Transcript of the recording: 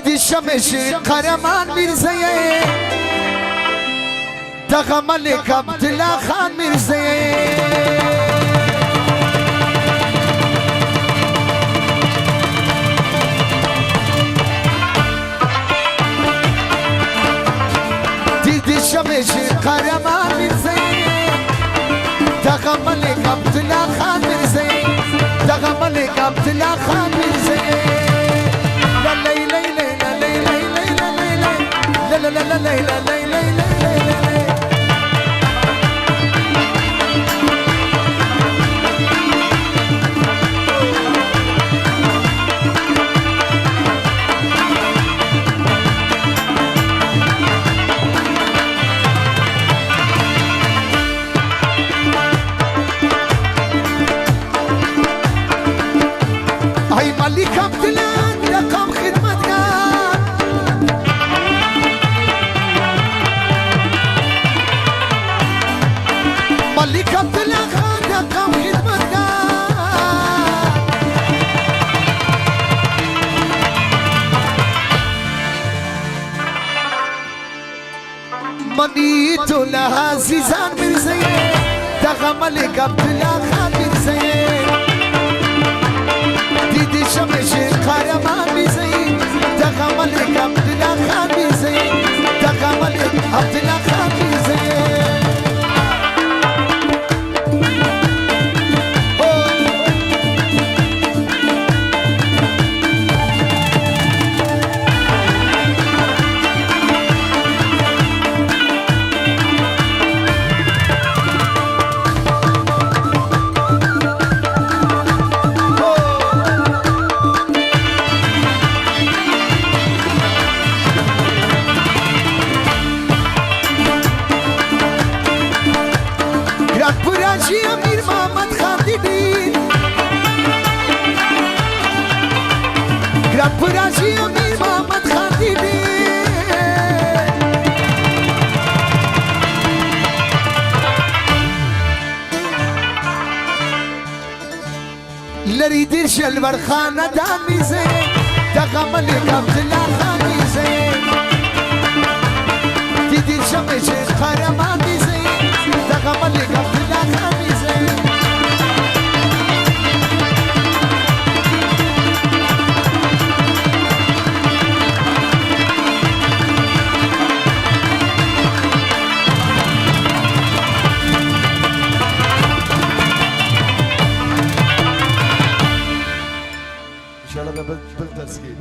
دیدی شمش قهرمان میرزایه دغه ملک عبدالله خان میرزایه دیدی شمش قهرمان میرزایه دغه ملک عبدالله خان میرزایه دغه ملک عبدالله خان میرزایه لا لا لا لا لا لا لا هاي ملك عبدالله رقم خدمتكار ملك عبدالله خان رقم خدمتكار منيت لها زيزان مرزيه دغه ملك عبدالله خان مرزيه دیدی شمش قهرمان میزی دغه ملک عبدالله خان میزی دغه ملک عبدالله خان میزی راجی امیر محمد خان دیدی گراب راجی امیر محمد خان دیدی لری دیر شلور خاندان میزه دغه ملک عبدالله خان میزه دیدی شمش قهرمان میزه دغه ملک عبدالله خان ان شاء الله بلتسكين